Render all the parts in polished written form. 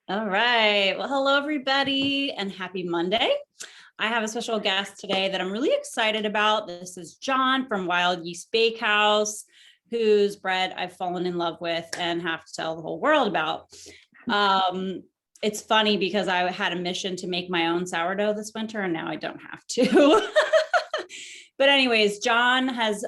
All right. Well, hello, everybody, and happy Monday. I have a special guest today that I'm really excited about. This is John from Wild Yeast Bakehouse, whose bread I've fallen in love with and have to tell the whole world about. It's funny because I had a mission to make my own sourdough this winter, and now I don't have to. But anyways, John has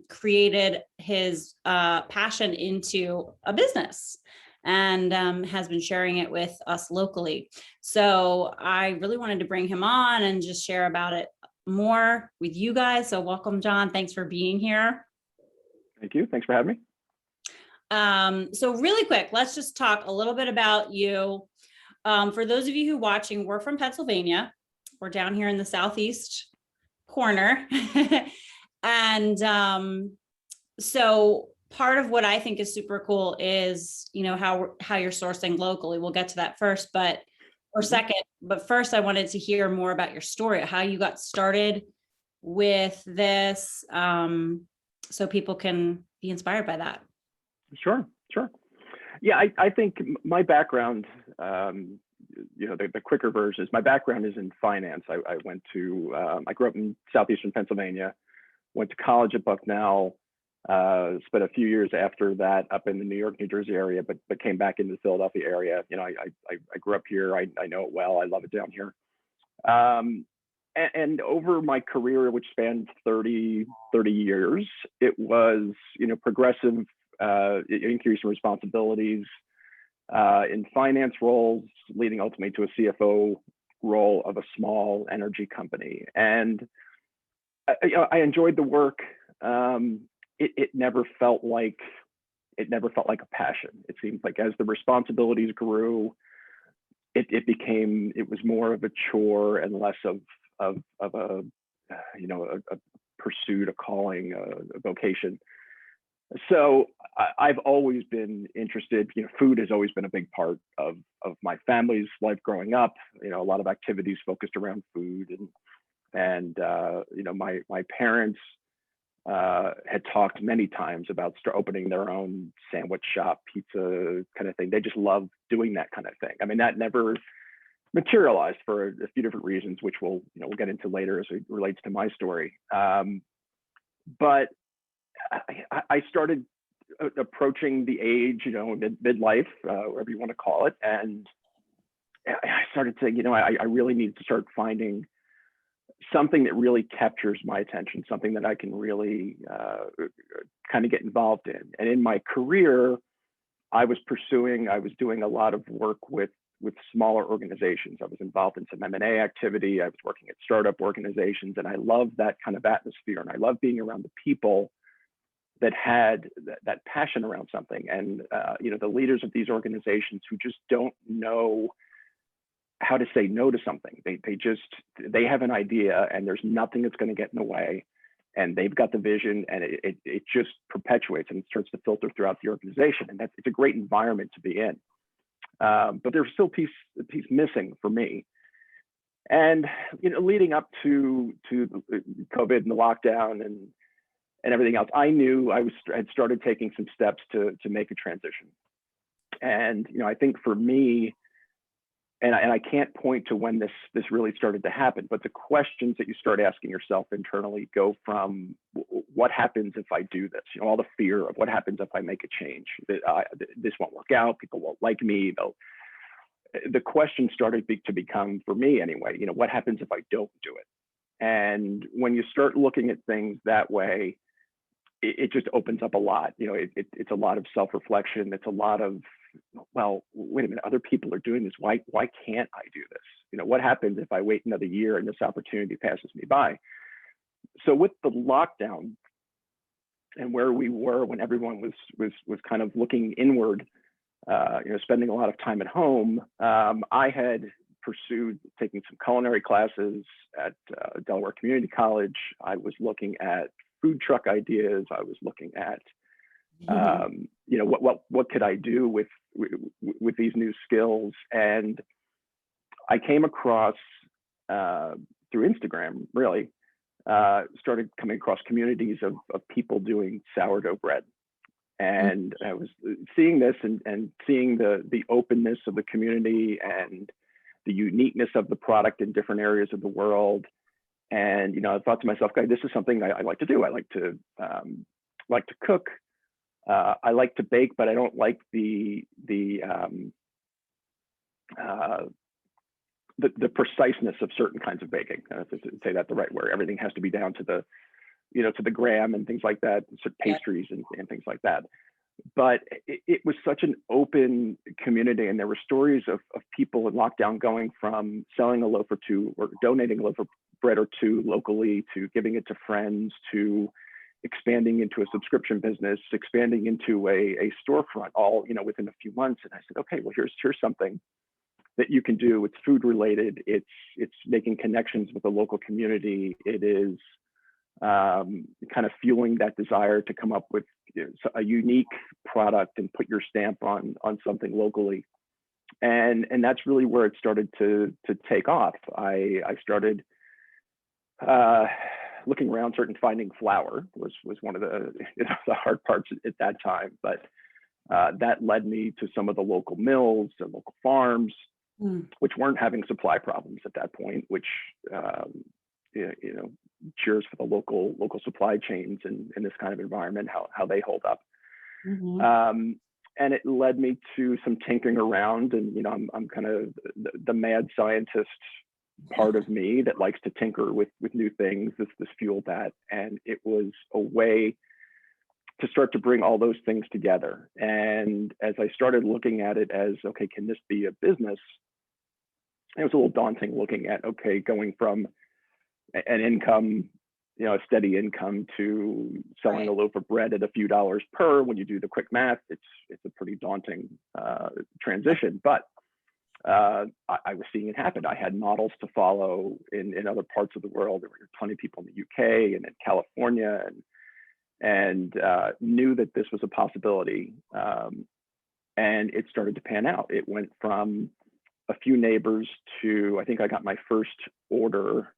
created his passion into a business and has been sharing it with us locally. So I really wanted to bring him on and just share about it more with you guys. So welcome, John. Thanks for being here. Thank you. Thanks for having me. So really quick, let's just talk a little bit about you. For those of you who are watching, we're from Pennsylvania. We're down here in the Southeast corner. And so part of what I think is super cool is, you know, how you're sourcing locally. We'll get to that first, but first I wanted to hear more about your story, how you got started with this, so people can be inspired by that. Sure. Yeah, I think my background, the quicker version is my background is in finance. I grew up in southeastern Pennsylvania, went to college at Bucknell, spent a few years after that up in the New York, New Jersey area, but came back into the Philadelphia area. You know, I grew up here. I know it well. I love it down here. And over my career, which spanned 30 years, it was, progressive, increase in responsibilities in finance roles, leading ultimately to a CFO role of a small energy company. And I enjoyed the work. It never felt like a passion. It seems like as the responsibilities grew, it was more of a chore and less of a pursuit, a calling, a vocation. So I've always been interested. Food has always been a big part of my family's life growing up. A lot of activities focused around food, and my parents had talked many times about opening their own sandwich shop, pizza kind of thing. They just love doing that kind of thing. I mean, that never materialized for a few different reasons, which we'll get into later as it relates to my story. But I started approaching the age, midlife, whatever you want to call it, and I started saying, I really need to start finding something that really captures my attention, something that I can really kind of get involved in. And in my career, I was doing a lot of work with smaller organizations. I was involved in some M&A activity. I was working at startup organizations, and I love that kind of atmosphere. And I love being around the people that had that passion around something. And, the leaders of these organizations who just don't know how to say no to something. They have an idea, and there's nothing that's going to get in the way. And they've got the vision, and it just perpetuates and starts to filter throughout the organization. And it's a great environment to be in. But there's still a piece missing for me. And leading up to COVID and the lockdown and everything else, I knew I had started taking some steps to make a transition. And I think for me, and I can't point to when this really started to happen, but the questions that you start asking yourself internally go from what happens if I do this? All the fear of what happens if I make a change, this won't work out, people won't like me. The question started to become, for me anyway, what happens if I don't do it? And when you start looking at things that way, it just opens up a lot. It's a lot of self-reflection. It's a lot of, well, wait a minute, other people are doing this. Why can't I do this? What happens if I wait another year and this opportunity passes me by? So with the lockdown and where we were when everyone was kind of looking inward, spending a lot of time at home, I had pursued taking some culinary classes at Delaware Community College. I was looking at food truck ideas. I was looking at, what could I do with these new skills? And I came across through Instagram, really, started coming across communities of people doing sourdough bread. And I was seeing this and seeing the openness of the community and the uniqueness of the product in different areas of the world. And, you know, I thought to myself, okay, this is something I like to do. I like to cook. I like to bake, but I don't like the preciseness of certain kinds of baking. To say that the right way, everything has to be down to the, you know, to the gram and things like that, sort of pastries and things like that. But it was such an open community, and there were stories of people in lockdown going from selling a loaf or two, or donating a loaf of bread or two locally, to giving it to friends, to expanding into a subscription business, expanding into a storefront, all, you know, within a few months. And I said, okay, well, here's something that you can do. It's food related. It's making connections with the local community. It is kind of fueling that desire to come up with, you know, a unique product and put your stamp on something locally. And that's really where it started to take off. I started looking around, certain finding flour was one of the, you know, the hard parts at that time. But that led me to some of the local mills and local farms, which weren't having supply problems at that point, which you know, cheers for the local supply chains in this kind of environment, how they hold up. And it led me to some tinkering around, and, you know, I'm kind of the mad scientist part of me that likes to tinker with new things. This fueled that, and it was a way to start to bring all those things together. And as I started looking at it as, okay, can this be a business? It was a little daunting looking at, okay, going from an income, you know, a steady income, to selling a loaf of bread at a few dollars per. When you do the quick math, it's a pretty daunting transition. But I was seeing it happen. I had models to follow in other parts of the world. There were plenty of people in the UK and in California, and knew that this was a possibility. And it started to pan out. It went from a few neighbors to, I think I got my first order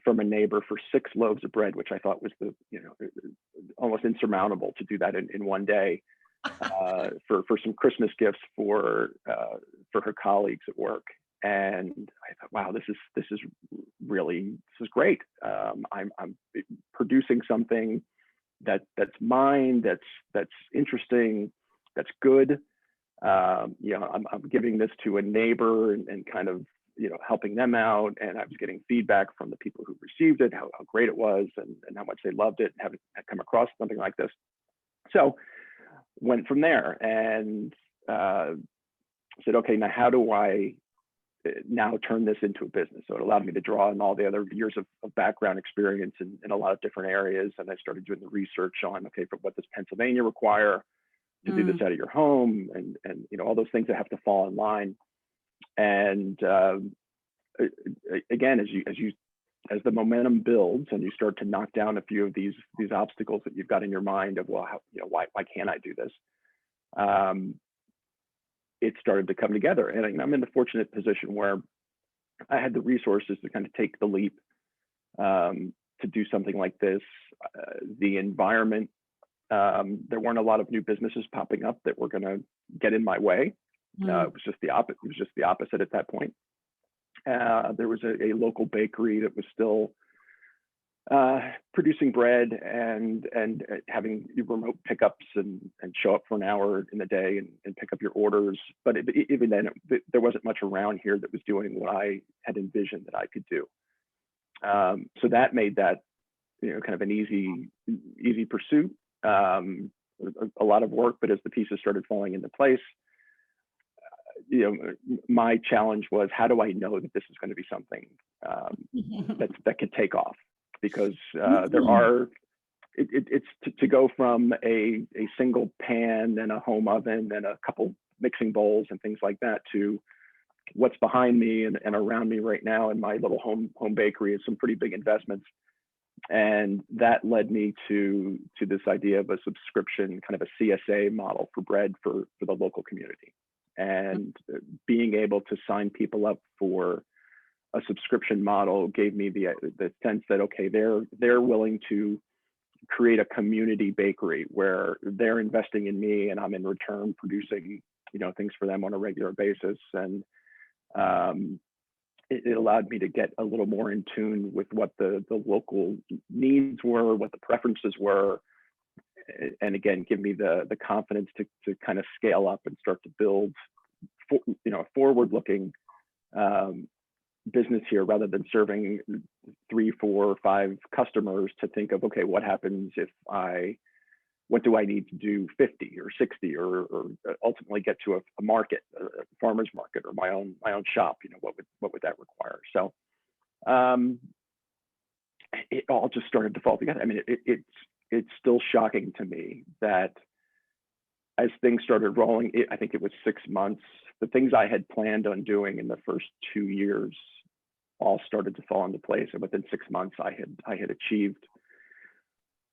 from a neighbor for 6 loaves of bread, which I thought was almost insurmountable to do that in one day, for some Christmas gifts for her colleagues at work. And I thought, wow, this is great. I'm producing something that's mine, that's interesting, that's good. I'm giving this to a neighbor and kind of, helping them out. And I was getting feedback from the people who received it, how great it was, and how much they loved it, and haven't come across something like this. So went from there and said, okay, now how do I now turn this into a business? So it allowed me to draw on all the other years of background experience in a lot of different areas. And I started doing the research on, okay, for what does Pennsylvania require to do this out of your home, and all those things that have to fall in line. And again, as the momentum builds and you start to knock down a few of these obstacles that you've got in your mind of, well, why can't I do this? It started to come together, and I'm in the fortunate position where I had the resources to kind of take the leap to do something like this. The environment, there weren't a lot of new businesses popping up that were going to get in my way. It was just the opposite at that point. There was a local bakery that was still producing bread and having remote pickups and show up for an hour in the day and pick up your orders. But even then, there wasn't much around here that was doing what I had envisioned that I could do. So that made that kind of an easy pursuit. A lot of work, but as the pieces started falling into place, my challenge was, how do I know that this is going to be something that could take off? Because it's to go from a single pan and a home oven and a couple mixing bowls and things like that to what's behind me and around me right now in my little home bakery is some pretty big investments. And that led me to this idea of a subscription, kind of a CSA model for bread for the local community. And being able to sign people up for a subscription model gave me the sense that, okay, they're willing to create a community bakery where they're investing in me and I'm in return producing, things for them on a regular basis. And it allowed me to get a little more in tune with what the local needs were, what the preferences were, and again, give me the confidence to kind of scale up and start to build, a forward-looking business here, rather than serving 3, 4, 5 customers, to think of, okay, what happens if what do I need to do 50 or 60 or ultimately get to a market, a farmer's market, or my own shop? What would that require? So it all just started to fall together. I mean, it's still shocking to me that as things started rolling, I think it was 6 months, the things I had planned on doing in the first 2 years all started to fall into place. And within 6 months, I had achieved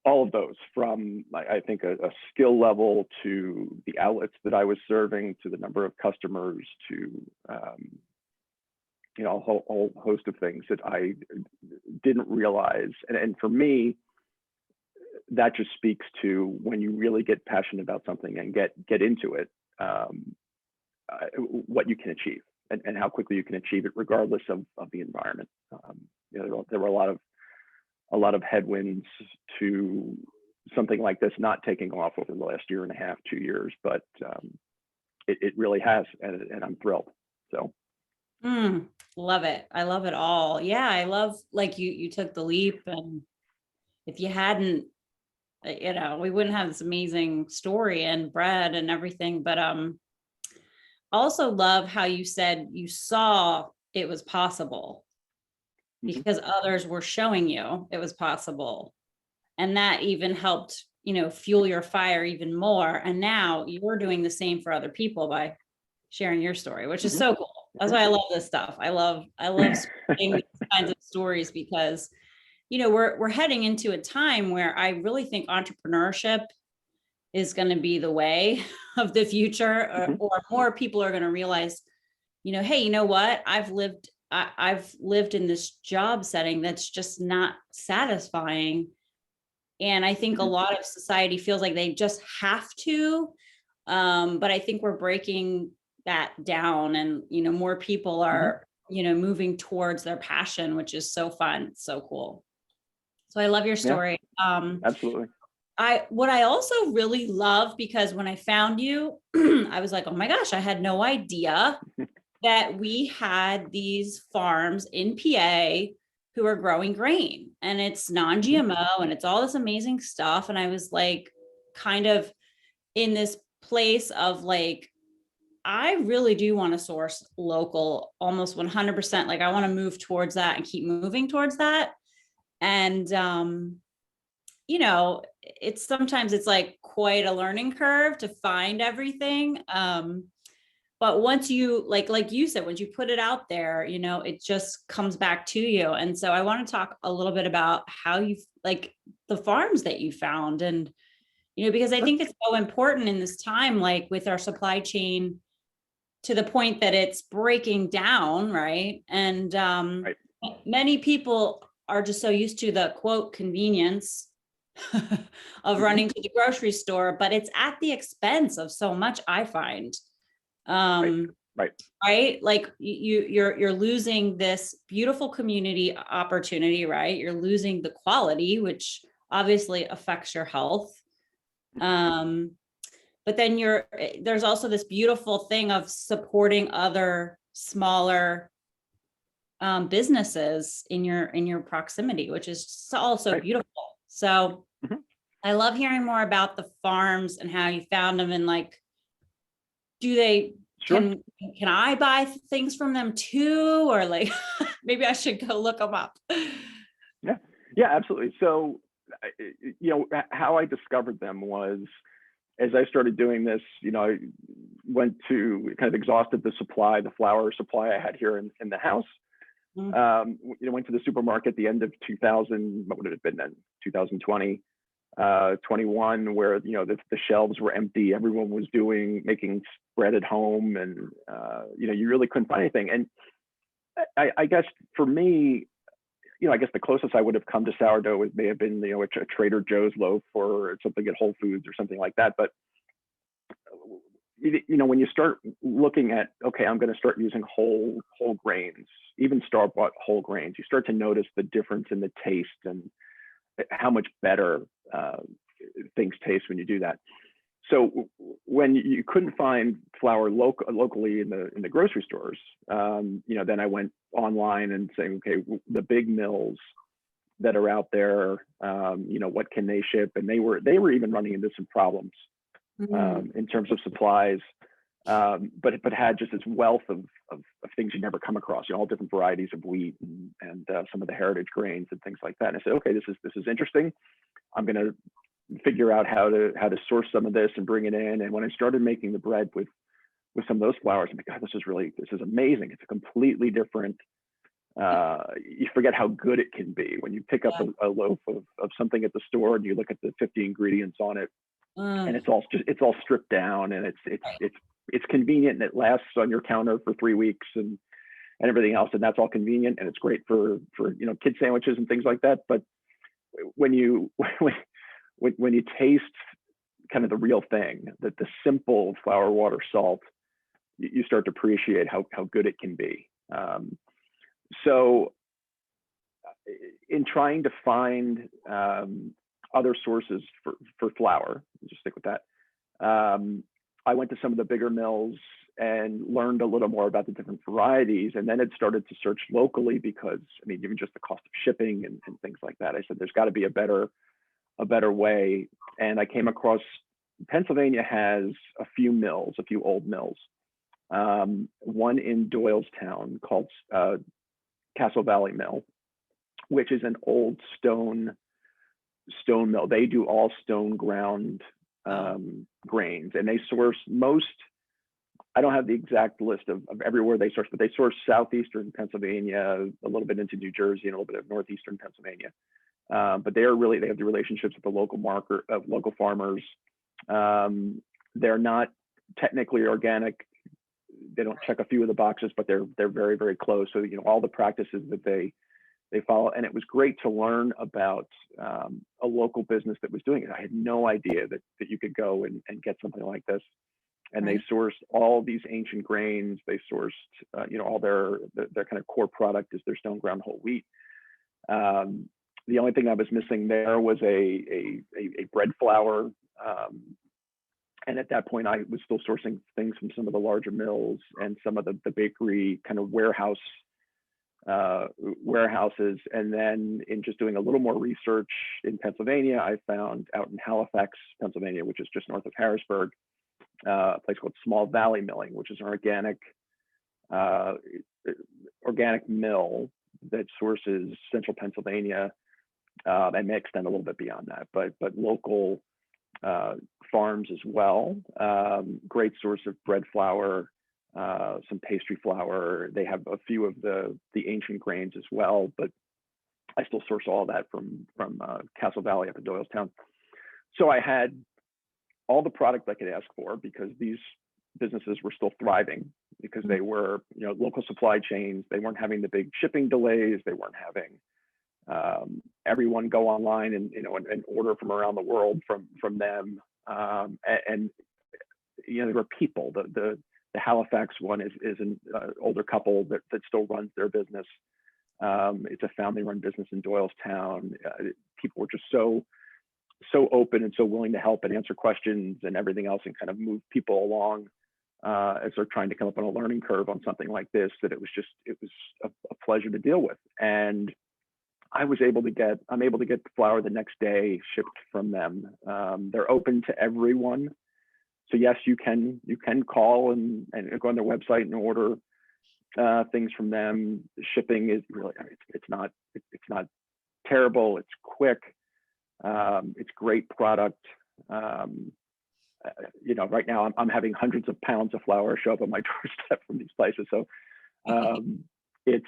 all of those, from, I think, a skill level, to the outlets that I was serving, to the number of customers, to a whole host of things that I didn't realize. And for me, that just speaks to when you really get passionate about something and get into it, what you can achieve, and how quickly you can achieve it, regardless of the environment. There were a lot of headwinds to something like this not taking off over the last 1.5 years, 2 years, but it really has, and I'm thrilled. So. Love it. I love it all. Yeah. I love, like, you took the leap, and if you hadn't, we wouldn't have this amazing story and bread and everything. But also love how you said you saw it was possible because others were showing you it was possible. And that even helped, fuel your fire even more. And now you're doing the same for other people by sharing your story, which is so cool. That's why I love this stuff. I love spreading these kinds of stories, because, we're heading into a time where I really think entrepreneurship is going to be the way of the future, or more people are going to realize, hey, you know what? I've lived in this job setting that's just not satisfying. And I think a lot of society feels like they just have to, but I think we're breaking that down, and, more people are, moving towards their passion, which is so fun. It's so cool. So I love your story. Yeah, absolutely. What I also really love, because when I found you, I was like, oh my gosh, I had no idea that we had these farms in PA who are growing grain, and it's non-GMO and it's all this amazing stuff. And I was like, kind of in this place of like, I really do want to source local, almost 100%. Like, I want to move towards that and keep moving towards that. And, it's sometimes it's like quite a learning curve to find everything. But once you, like you said, once you put it out there, it just comes back to you. And so I want to talk a little bit about how you, like, the farms that you found, and, because I think it's so important in this time, like with our supply chain, to the point that it's breaking down. Right. And, many people are just so used to the quote convenience of running to the grocery store, but it's at the expense of so much, I find. Right. Like you're losing this beautiful community opportunity, right? You're losing the quality, which obviously affects your health. But then there's also this beautiful thing of supporting other smaller businesses in your proximity, which is also beautiful. So I love hearing more about the farms and how you found them, and like, can I buy things from them too? Or like, maybe I should go look them up. Yeah, absolutely. So, how I discovered them was, as I started doing this, I went to kind of exhausted the flour supply I had here in the house. Went to the supermarket at the end of 2000, what would it have been then? 2020, 21, where, the shelves were empty. Everyone was making bread at home, and, you really couldn't find anything. And I guess for me, I guess the closest I would have come to sourdough may have been, a Trader Joe's loaf or something at Whole Foods or something like that. But, when you start looking at, okay, I'm going to start using whole grains, even store-bought whole grains, you start to notice the difference in the taste and how much better things taste when you do that. So when you couldn't find flour locally in the grocery stores, then I went online and saying, okay, the big mills that are out there, what can they ship? And they were even running into some problems in terms of supplies, but had just this wealth of things you never come across, all different varieties of wheat and some of the heritage grains and things like that. And I said, okay, this is interesting. I'm going to figure out how to source some of this and bring it in. And when I started making the bread with some of those flours, I'm like, God, this is amazing. It's a completely different, you forget how good it can be when you pick up a loaf of something at the store and you look at the 50 ingredients on it, and it's all stripped down, and it's convenient, and it lasts on your counter for 3 weeks and everything else. And that's all convenient, and it's great for kid sandwiches and things like that. But when you taste kind of the real thing, that the simple flour, water, salt, you start to appreciate how good it can be. So in trying to find other sources for flour, just stick with that, I went to some of the bigger mills and learned a little more about the different varieties, and then it started to search locally because, even just the cost of shipping and things like that, I said, there's got to be a better way. And I came across, Pennsylvania has a few old mills. One in Doylestown called Castle Valley Mill, which is an old stone mill. They do all stone ground grains, and they source most, I don't have the exact list of everywhere they source, but they source southeastern Pennsylvania, a little bit into New Jersey, and a little bit of northeastern Pennsylvania. But they have the relationships with the local market of local farmers. They're not technically organic. They don't check a few of the boxes, but they're very, very close. So, all the practices that they follow. And it was great to learn about a local business that was doing it. I had no idea that you could go and get something like this. And they sourced all these ancient grains. They sourced, all their kind of core product is their stone ground whole wheat. The only thing I was missing there was a bread flour. And at that point, I was still sourcing things from some of the larger mills and some of the bakery kind of warehouses. And then in just doing a little more research in Pennsylvania, I found out in Halifax, Pennsylvania, which is just north of Harrisburg, a place called Small Valley Milling, which is an organic mill that sources central Pennsylvania, and may extend a little bit beyond that, but local farms as well. Great source of bread flour, some pastry flour. They have a few of the ancient grains as well, but I still source all that from Castle Valley up in Doylestown. So I had all the product I could ask for because these businesses were still thriving because they were, local supply chains. They weren't having the big shipping delays. They weren't having everyone go online and order from around the world from them. And there were people. The Halifax one is an older couple that still runs their business. It's a family-run business in Doylestown. People were just so open and so willing to help and answer questions and everything else, and kind of move people along as they're trying to come up on a learning curve on something like this. That it was a pleasure to deal with. And I'm able to get the flour the next day shipped from them. They're open to everyone. So yes, you can call and go on their website and order things from them. The shipping is really, it's not terrible. It's quick. It's great product. Right now I'm having hundreds of pounds of flour show up on my doorstep from these places. So it's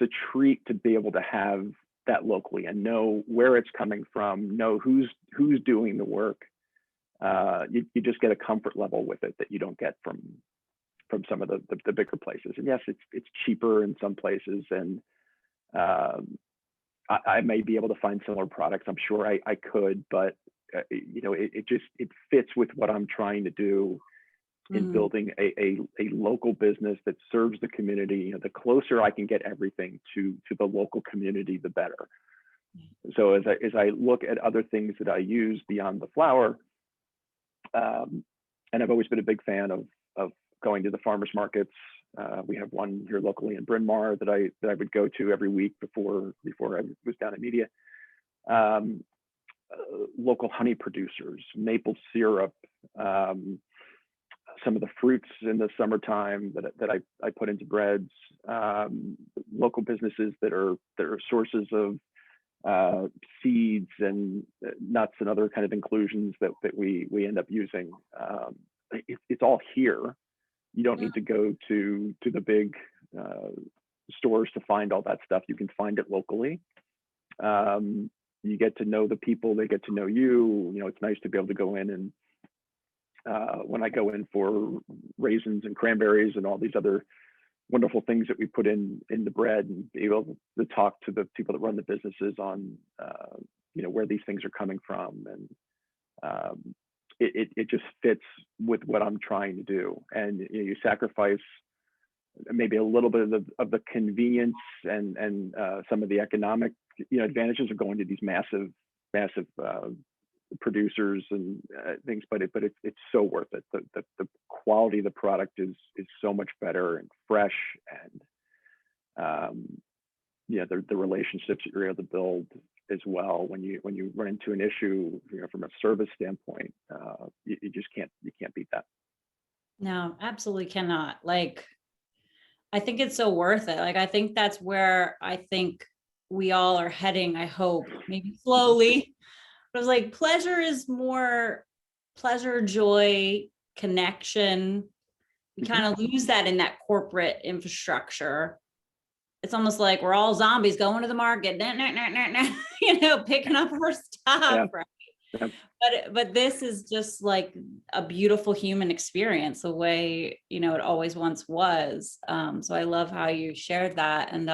a treat to be able to have that locally and know where it's coming from, know who's doing the work. You just get a comfort level with it that you don't get from some of the bigger places. And yes, it's cheaper in some places, and I may be able to find similar products. I'm sure I could, but it fits with what I'm trying to do in building a local business that serves the community. The closer I can get everything to the local community, the better. So as I look at other things that I use beyond the flour, and I've always been a big fan of going to the farmers markets. We have one here locally in Bryn Mawr that I would go to every week before I was down in media. Local honey producers, maple syrup, some of the fruits in the summertime that I put into breads, local businesses that are sources of seeds and nuts and other kind of inclusions that we end up using. It's all here. You don't need to go to the big stores to find all that stuff. You can find it locally. You get to know the people, they get to know you. It's nice to be able to go in and when I go in for raisins and cranberries and all these other wonderful things that we put in the bread, and be able to talk to the people that run the businesses on where these things are coming from, and it just fits with what I'm trying to do. And you sacrifice maybe a little bit of the convenience and some of the economic advantages of going to these massive producers and things, but it's so worth it. The quality of the product is so much better and fresh, and the relationships that you're able to build as well when you run into an issue from a service standpoint. You just can't beat that. No, absolutely cannot. Like, I think it's so worth it. Like, I think that's where I think we all are heading. I hope, maybe slowly. But I was like, pleasure is more pleasure, joy, connection. We kind of lose that in that corporate infrastructure. It's almost like we're all zombies going to the market, picking up our stuff, right? Yeah. But this is just like a beautiful human experience, the way it always once was. So I love how you shared that, and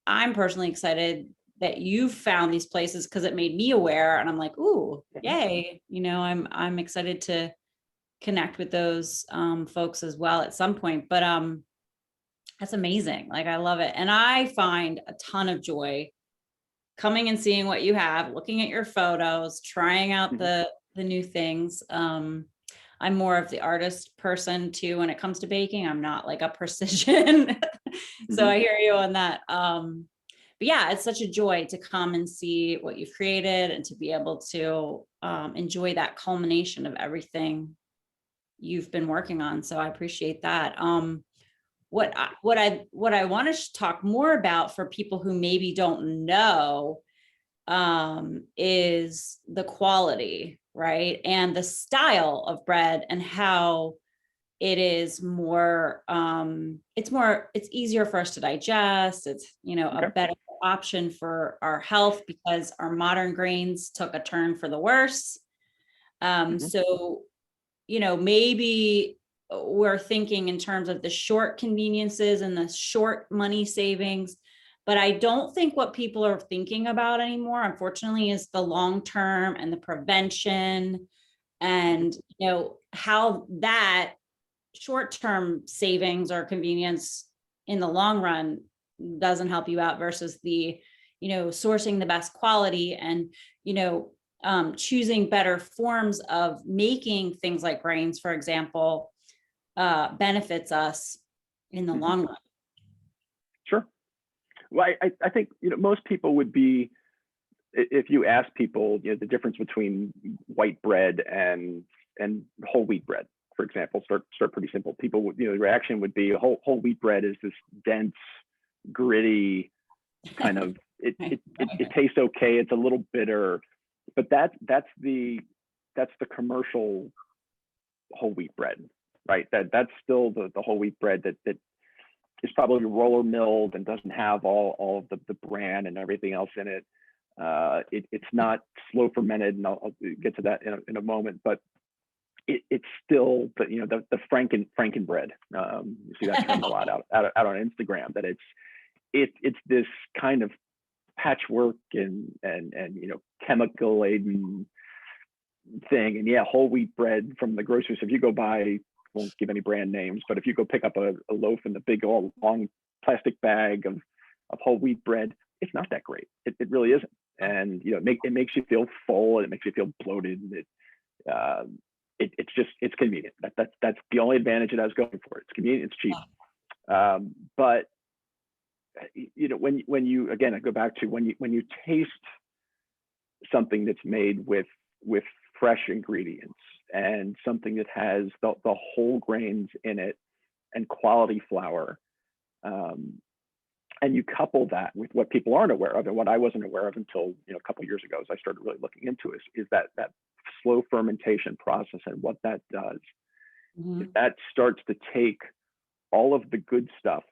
I'm personally excited that you found these places, because it made me aware, and I'm like, ooh, yay! I'm excited to connect with those folks as well at some point. But that's amazing. Like, I love it, and I find a ton of joy coming and seeing what you have, looking at your photos, trying out the new things. I'm more of the artist person too when it comes to baking. I'm not like a precision. So I hear you on that. But yeah, it's such a joy to come and see what you've created, and to be able to enjoy that culmination of everything you've been working on. So I appreciate that. What I want to talk more about for people who maybe don't know is the quality, right? And the style of bread, and how it is more, it's easier for us to digest. It's, a better option for our health, because our modern grains took a turn for the worse. So, maybe we're thinking in terms of the short conveniences and the short money savings, but I don't think what people are thinking about anymore, unfortunately, is the long term and the prevention, and how that short-term savings or convenience in the long run doesn't help you out, versus the sourcing the best quality, and choosing better forms of making things like grains, for example, benefits us in the long run. Sure. Well, I think most people would be, if you ask people the difference between white bread and whole wheat bread, for example, start pretty simple. People would, the reaction would be whole wheat bread is this dense, gritty kind of, it tastes okay, it's a little bitter, but that's the commercial whole wheat bread, right? That's still the whole wheat bread that is probably roller milled and doesn't have all of the bran and everything else in it. It's not slow fermented, and I'll get to that in a moment. But it's still the Franken bread. You see that term a lot out on Instagram. That it's this kind of patchwork and chemical laden thing. And yeah, whole wheat bread from the grocery store. If you go buy, won't give any brand names, but if you go pick up a loaf in the big old long plastic bag of whole wheat bread, it's not that great. It really isn't. And it makes you feel full, and it makes you feel bloated. It's convenient. That's the only advantage it has going for it. It's convenient, it's cheap. But when you again, I go back to when you taste something that's made with fresh ingredients and something that has the whole grains in it and quality flour, and you couple that with what people aren't aware of, and what I wasn't aware of until a couple of years ago as I started really looking into it, is that slow fermentation process and what that does. That starts to take all of the good stuff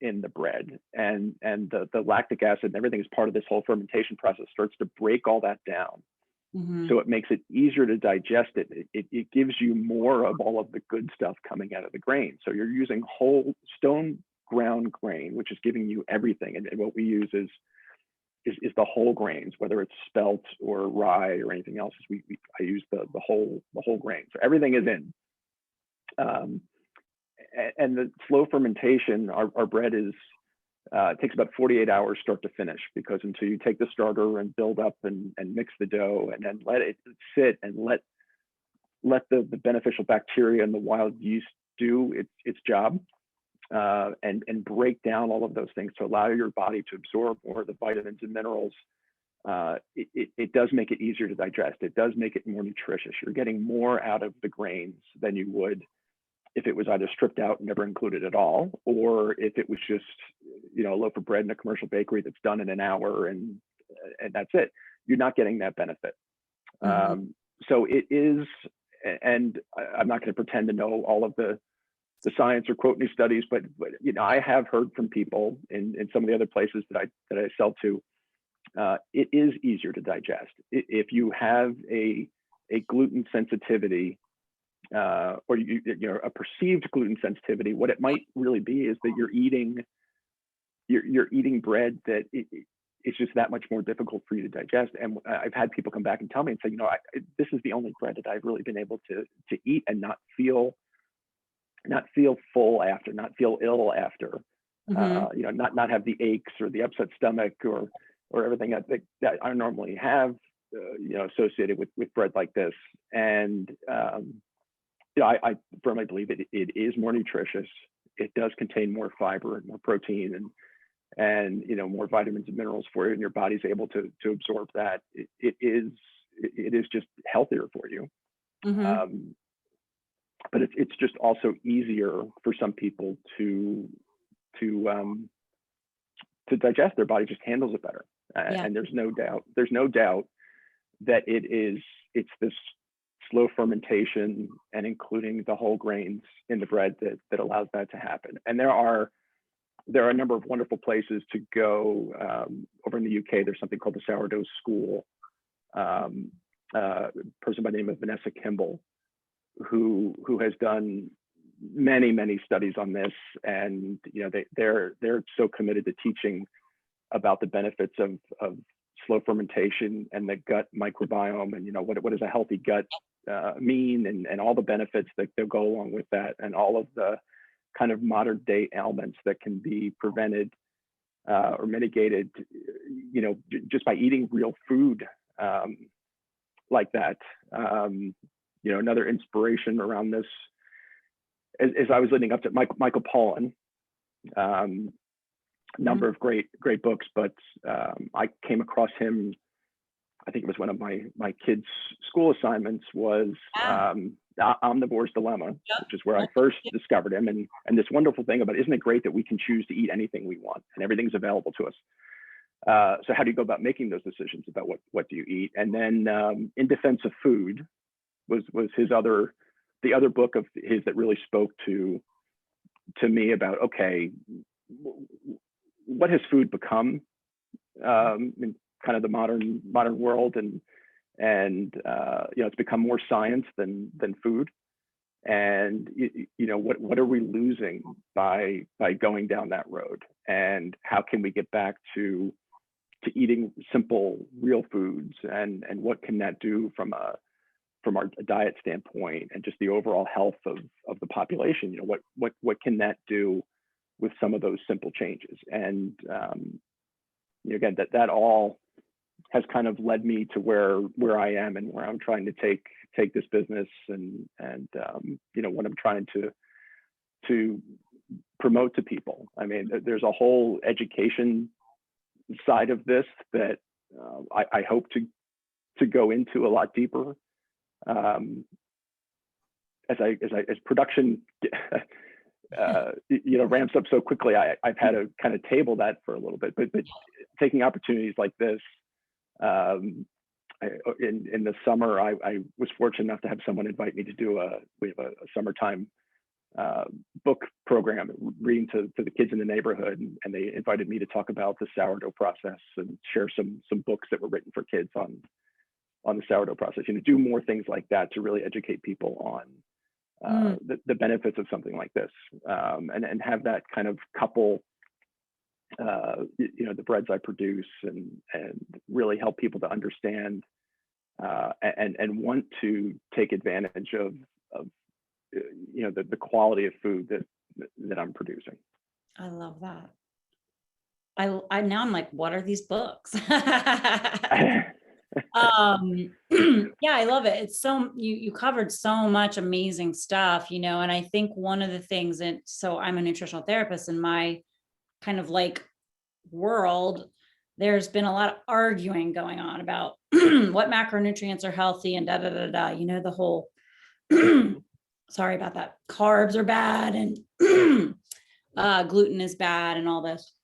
in the bread and the lactic acid and everything is part of this whole fermentation process, starts to break all that down. So it makes it easier to digest it. It gives you more of all of the good stuff coming out of the grain. So you're using whole stone ground grain, which is giving you everything. And what we use is the whole grains, whether it's spelt or rye or anything else. I use the whole grain. So everything is in. And the slow fermentation, our bread is it takes about 48 hours start to finish, because until you take the starter and build up and mix the dough and then let it sit and let the beneficial bacteria and the wild yeast do its job, and break down all of those things to allow your body to absorb more of the vitamins and minerals, it does make it easier to digest. It does make it more nutritious. You're getting more out of the grains than you would if it was either stripped out and never included at all, or if it was just a loaf of bread in a commercial bakery that's done in an hour and that's it. You're not getting that benefit. So it is, and I'm not going to pretend to know all of the science or quote new studies, but I have heard from people in some of the other places that I sell to. It is easier to digest if you have a gluten sensitivity, or a perceived gluten sensitivity. What it might really be is that you're eating bread that it's just that much more difficult for you to digest. And I've had people come back and tell me and say, this is the only bread that I've really been able to eat and not feel full after, not feel ill after, not have the aches or the upset stomach or everything that I normally have, associated with bread like this. And I firmly believe it is more nutritious. It does contain more fiber and more protein and more vitamins and minerals for you, and your body's able to absorb that. It is just healthier for you. But it's just also easier for some people to digest. Their body just handles it better. And there's no doubt that it's this slow fermentation and including the whole grains in the bread that allows that to happen. And there are a number of wonderful places to go. Over in the UK, there's something called the Sourdough School. A person by the name of Vanessa Kimball, who has done many studies on this, and they're so committed to teaching about the benefits of slow fermentation and the gut microbiome, and what does a healthy gut mean, and all the benefits that go along with that, and all of the kind of modern day ailments that can be prevented or mitigated, just by eating real food like that. Another inspiration around this, as I was leading up to Michael Pollan, number of great books, but I came across him. I think it was one of my kids' school assignments was Omnivore's Dilemma, which is where I first discovered him. And this wonderful thing about, isn't it great that we can choose to eat anything we want and everything's available to us? So how do you go about making those decisions about what do you eat? And then In Defense of Food was the other book of his that really spoke to me about, okay, what has food become in kind of the modern world, and And it's become more science than food. And what are we losing by going down that road? And how can we get back to eating simple, real foods? And what can that do from our diet standpoint, and just the overall health of the population? What can that do with some of those simple changes? And again, that all has kind of led me to where I am, and where I'm trying to take this business, and what I'm trying to promote to people. I mean, there's a whole education side of this that I hope to go into a lot deeper. As production ramps up so quickly, I've had to kind of table that for a little bit, but taking opportunities like this, in the summer, I was fortunate enough to have someone invite me to do we have a summertime book program, reading to the kids in the neighborhood, and they invited me to talk about the sourdough process and share some books that were written for kids on the sourdough process. Do more things like that to really educate people on the benefits of something like this, and have that kind of couple the breads I produce, and really help people to understand and want to take advantage of the quality of food that I'm producing. I love that. I now I'm like, what are these books? Yeah, I love it. It's so, you covered so much amazing stuff, and I think one of the things, and so I'm a nutritional therapist, in my kind of like world, there's been a lot of arguing going on about what macronutrients are healthy and da da da da, the whole sorry about that, carbs are bad, and gluten is bad, and all this.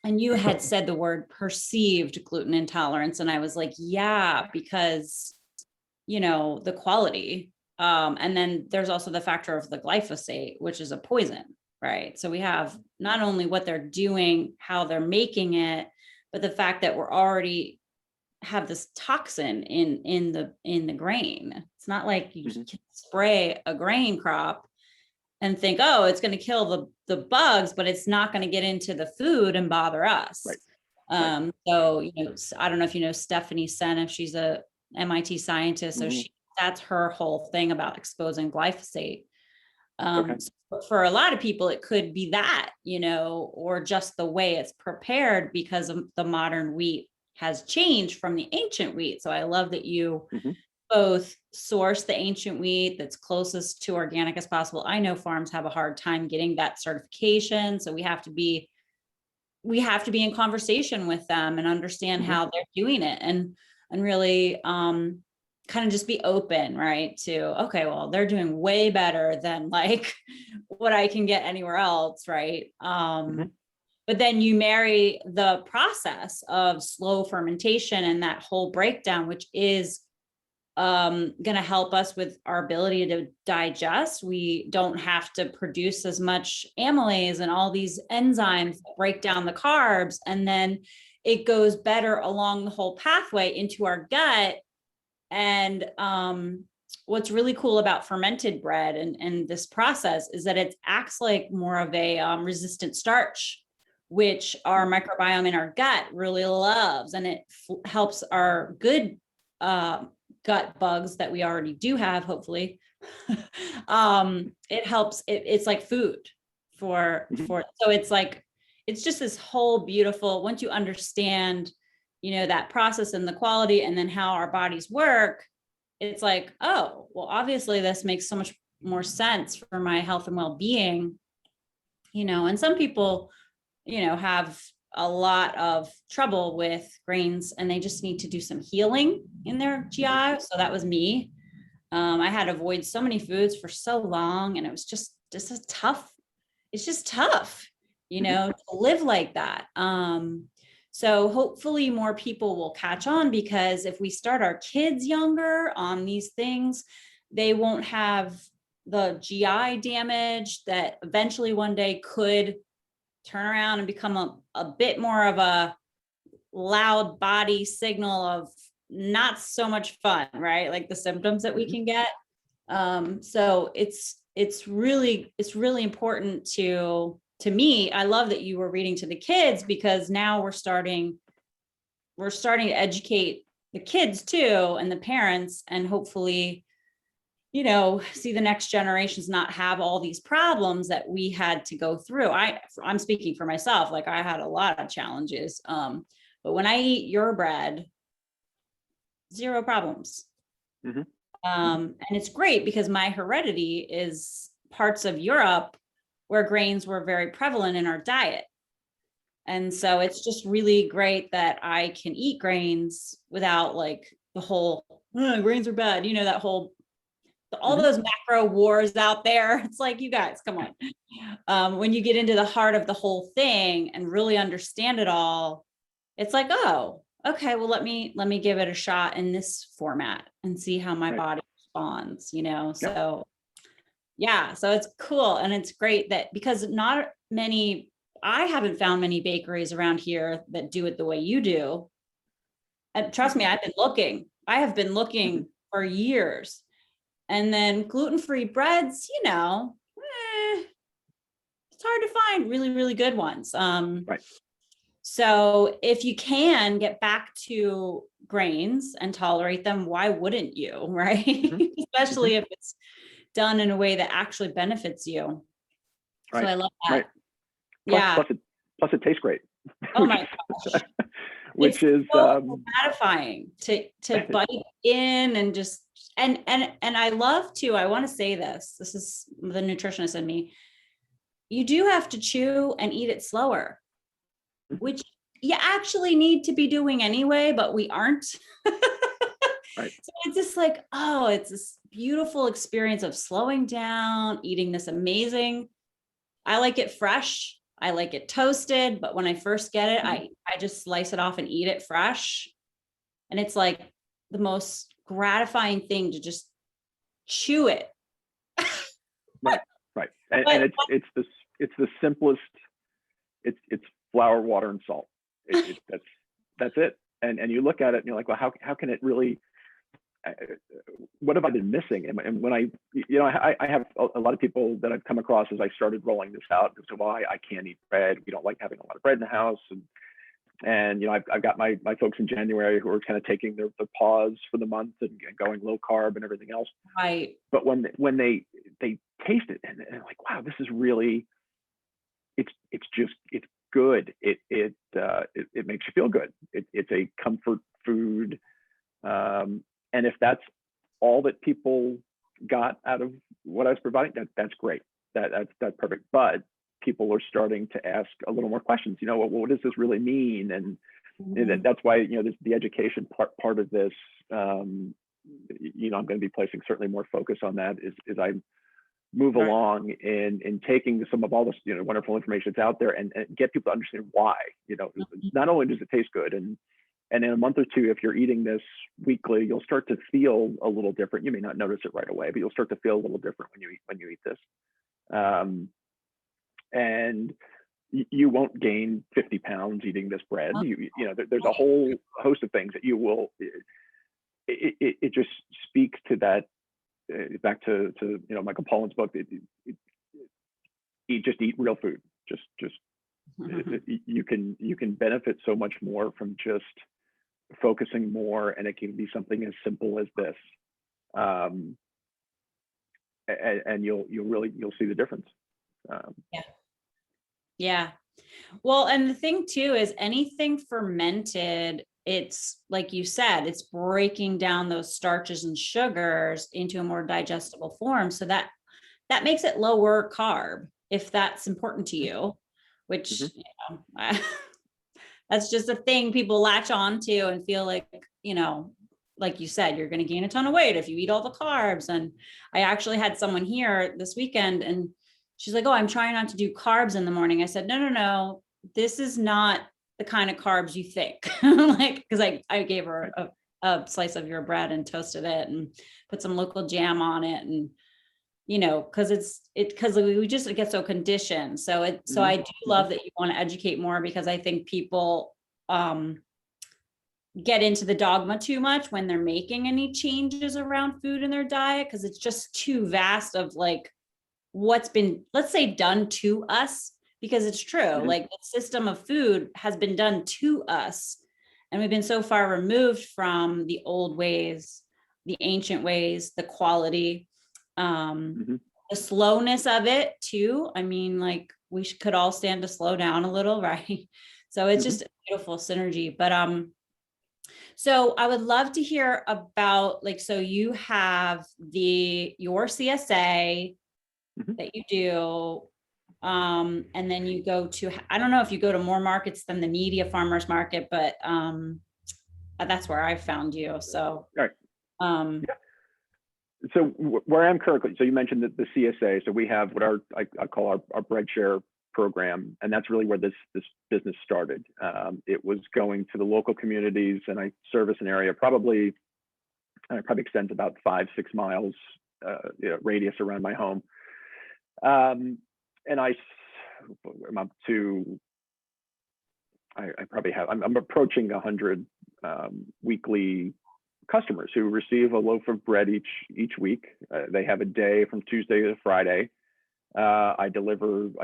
And you had said the word perceived gluten intolerance, and I was like, yeah, because the quality, and then there's also the factor of the glyphosate, which is a poison, right? So we have not only what they're doing, how they're making it, but the fact that we're already have this toxin in the grain. It's not like you can spray a grain crop and think, oh, it's going to kill the bugs, but it's not going to get into the food and bother us. Right. So, I don't know if you know Stephanie Seneff, she's a MIT scientist. So that's her whole thing about exposing glyphosate. Okay. So for a lot of people, it could be that, or just the way it's prepared, because of the modern wheat has changed from the ancient wheat. So I love that you both source the ancient wheat that's closest to organic as possible. I know farms have a hard time getting that certification. So we have to be in conversation with them and understand how they're doing it, and really kind of just be open, right, to, okay, well, they're doing way better than like what I can get anywhere else, right? But then you marry the process of slow fermentation and that whole breakdown, which is going to help us with our ability to digest. We don't have to produce as much amylase and all these enzymes that break down the carbs. And then it goes better along the whole pathway into our gut. And what's really cool about fermented bread and this process is that it acts like more of a resistant starch, which our microbiome in our gut really loves. And it helps our good gut bugs that we already do have, hopefully. It helps, it's like food for, so it's like, it's just this whole beautiful, once you understand, that process and the quality, and then how our bodies work, it's like, oh, well, obviously this makes so much more sense for my health and well-being, and some people, have a lot of trouble with grains, and they just need to do some healing in their GI. So that was me. I had to avoid so many foods for so long, and it was just a tough, it's just tough, to live like that. So hopefully more people will catch on, because if we start our kids younger on these things, they won't have the GI damage that eventually one day could turn around and become a bit more of a loud body signal of not so much fun, right? Like the symptoms that we can get. So it's really important to me. I love that you were reading to the kids, because now we're starting to educate the kids too, and the parents, and hopefully, see the next generations not have all these problems that we had to go through. I'm speaking for myself. Like, I had a lot of challenges. But when I eat your bread, zero problems. And it's great because my heredity is parts of Europe where grains were very prevalent in our diet. And so it's just really great that I can eat grains without like the whole grains are bad, that whole, all those macro wars out there. It's like, you guys, come on. When you get into the heart of the whole thing and really understand it all, it's like, oh, okay, well, let me give it a shot in this format and see how my body responds, So yeah, so it's cool. And it's great that, because I haven't found many bakeries around here that do it the way you do. And trust me, I have been looking for years. And then gluten-free breads, it's hard to find really, really good ones. So if you can get back to grains and tolerate them, why wouldn't you, right? Especially if it's done in a way that actually benefits you. So I love that. Plus it tastes great. Oh my gosh. Which is so gratifying to bite in and just, and I love to, I want to say this is the nutritionist in me. You do have to chew and eat it slower, which you actually need to be doing anyway, but we aren't. So it's just like, oh, it's this beautiful experience of slowing down, eating this amazing. I like it fresh. I like it toasted, but when I first get it, I just slice it off and eat it fresh. And it's like the most gratifying thing to just chew it. Right. And it's the simplest. It's flour, water, and salt. That's it. And you look at it and you're like, well, how can it really? What have I been missing? And when I have a lot of people that I've come across as I started rolling this out. So, well, I can't eat bread. We don't like having a lot of bread in the house. And I've got my folks in January who are kind of taking their pause for the month and going low carb and everything else. Right. But when they taste it and they're like, wow, this is really, it's good. It makes you feel good. It's a comfort food. And if that's all that people got out of what I was providing, that's great. That's perfect. But people are starting to ask a little more questions. What does this really mean? And that's why the education part of this. I'm going to be placing certainly more focus on that as I move along in taking some of all this wonderful information that's out there and get people to understand why. Not only does it taste good, and in a month or two, if you're eating this weekly, you'll start to feel a little different. You may not notice it right away, but you'll start to feel a little different when you eat this. And you won't gain 50 pounds eating this bread. There's a whole host of things that you will. It just speaks to that. Back to Michael Pollan's book. Just eat real food. Just you can benefit so much more from just focusing more, and it can be something as simple as this, and you'll see the difference. Yeah. Well, and the thing too is anything fermented, it's like you said, it's breaking down those starches and sugars into a more digestible form, so that makes it lower carb, if that's important to you, which that's just a thing people latch on to and feel like, like you said, you're going to gain a ton of weight if you eat all the carbs. And I actually had someone here this weekend and she's like, oh, I'm trying not to do carbs in the morning. I said, no, this is not the kind of carbs you think. Like, because I gave her a slice of your bread and toasted it and put some local jam on it. And, because we just get so conditioned. So I do love that you want to educate more, because I think people, get into the dogma too much when they're making any changes around food in their diet, because it's just too vast of like what's been, let's say, done to us, because it's true. Mhm. Like the system of food has been done to us, and we've been so far removed from the old ways, the ancient ways, the quality, Mhm. the slowness of it too. I mean, like could all stand to slow down a little, right? So it's Mhm. just a beautiful synergy. But so I would love to hear about, like, so you have your CSA Mhm. that you do, and then you go to, I don't know if you go to more markets than the media farmers market, but that's where I found you. So All right. um Yeah. So where I'm currently, so you mentioned the CSA. So we have what I call our Breadshare program, and that's really where this business started. It was going to the local communities, and I service an area probably extends about 5-6 miles radius around my home. And I'm up to, I probably have, I'm approaching 100 weekly customers who receive a loaf of bread each week. They have a day from Tuesday to Friday. I